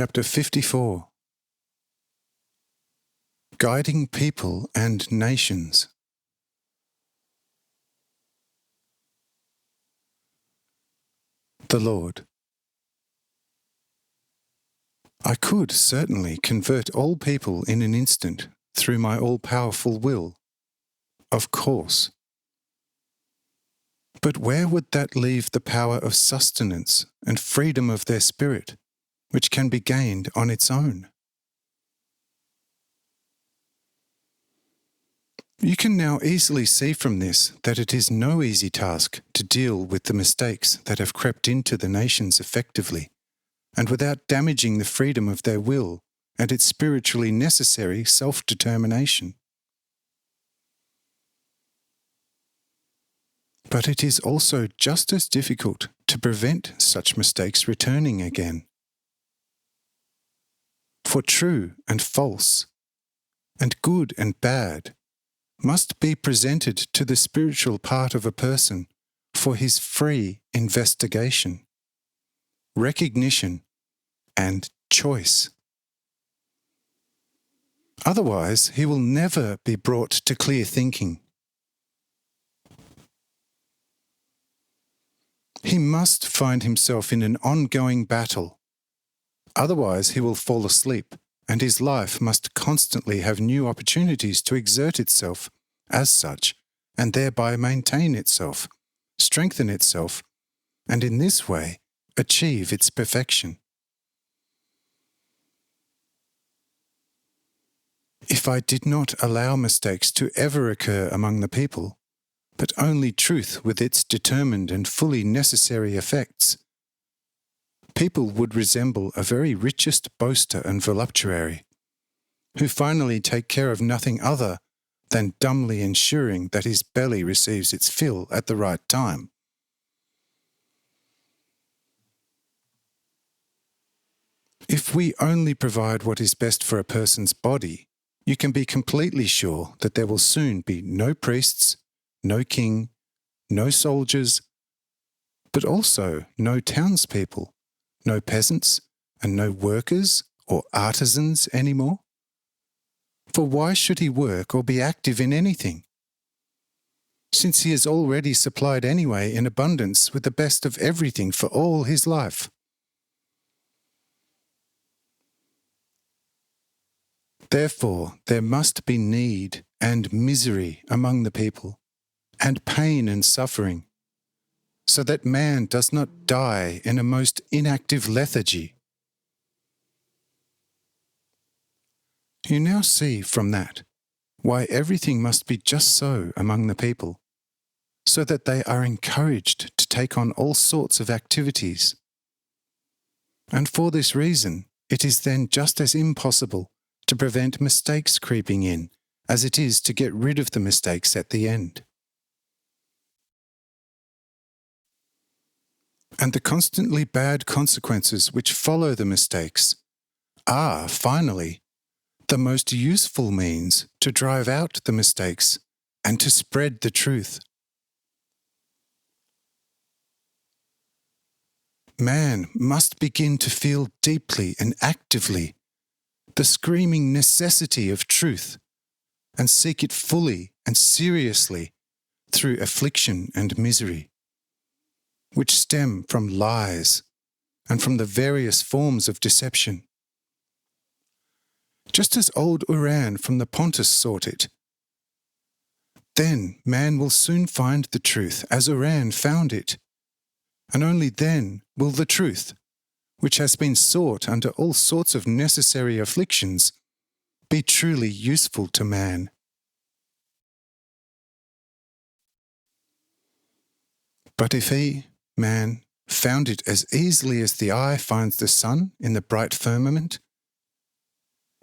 Chapter 54. Guiding People and Nations. The Lord. I could certainly convert all people in an instant through my all-powerful will, of course. But where would that leave the power of sustenance and freedom of their spirit, which can be gained on its own? You can now easily see from this that it is no easy task to deal with the mistakes that have crept into the nations effectively, and without damaging the freedom of their will and its spiritually necessary self-determination. But it is also just as difficult to prevent such mistakes returning again. For true and false, and good and bad, must be presented to the spiritual part of a person for his free investigation, recognition, and choice. Otherwise, he will never be brought to clear thinking. He must find himself in an ongoing battle. Otherwise, he will fall asleep, and his life must constantly have new opportunities to exert itself as such, and thereby maintain itself, strengthen itself, and in this way achieve its perfection. If I did not allow mistakes to ever occur among the people, but only truth with its determined and fully necessary effects, people would resemble a very richest boaster and voluptuary, who finally take care of nothing other than dumbly ensuring that his belly receives its fill at the right time. If we only provide what is best for a person's body, you can be completely sure that there will soon be no priests, no king, no soldiers, but also no townspeople, no peasants, and no workers or artisans anymore. For why should he work or be active in anything, since he is already supplied anyway in abundance with the best of everything for all his life? Therefore, there must be need and misery among the people, and pain and suffering, so that man does not die in a most inactive lethargy. You now see from that why everything must be just so among the people, so that they are encouraged to take on all sorts of activities. And for this reason, it is then just as impossible to prevent mistakes creeping in as it is to get rid of the mistakes at the end. And the constantly bad consequences which follow the mistakes are, finally, the most useful means to drive out the mistakes and to spread the truth. Man must begin to feel deeply and actively the screaming necessity of truth and seek it fully and seriously through affliction and misery, which stem from lies and from the various forms of deception. Just as old Uran from the Pontus sought it, then man will soon find the truth as Uran found it, and only then will the truth, which has been sought under all sorts of necessary afflictions, be truly useful to man. But if he, man, found it as easily as the eye finds the sun in the bright firmament,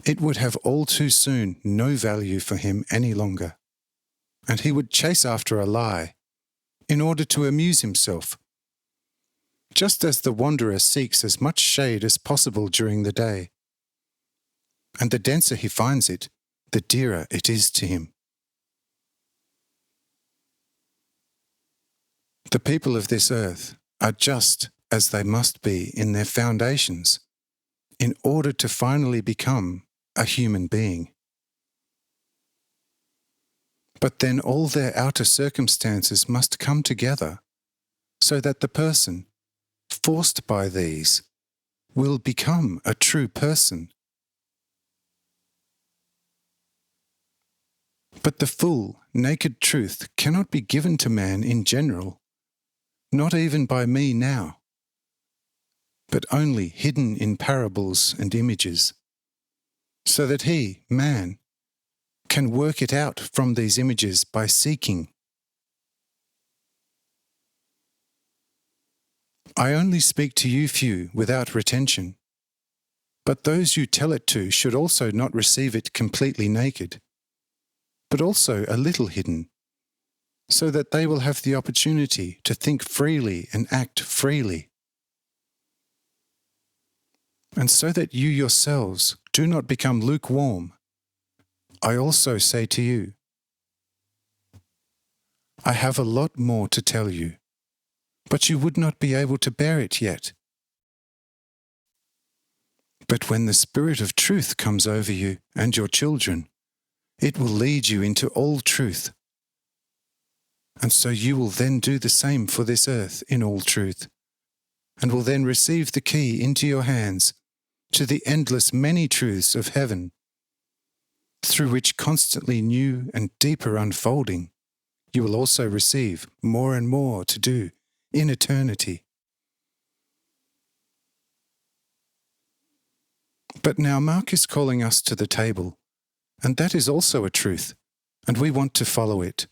it would have all too soon no value for him any longer, and he would chase after a lie in order to amuse himself, just as the wanderer seeks as much shade as possible during the day. And the denser he finds it, the dearer it is to him. The people of this earth are just as they must be in their foundations, in order to finally become a human being. But then all their outer circumstances must come together so that the person, forced by these, will become a true person. But the full, naked truth cannot be given to man in general, not even by me now, but only hidden in parables and images, so that he, man, can work it out from these images by seeking. I only speak to you few without retention, but those you tell it to should also not receive it completely naked, but also a little hidden, so that they will have the opportunity to think freely and act freely. And so that you yourselves do not become lukewarm, I also say to you, I have a lot more to tell you, but you would not be able to bear it yet. But when the Spirit of truth comes over you and your children, it will lead you into all truth. And so you will then do the same for this earth in all truth, and will then receive the key into your hands to the endless many truths of heaven, through which constantly new and deeper unfolding you will also receive more and more to do in eternity. But now Mark is calling us to the table, and that is also a truth, and we want to follow it.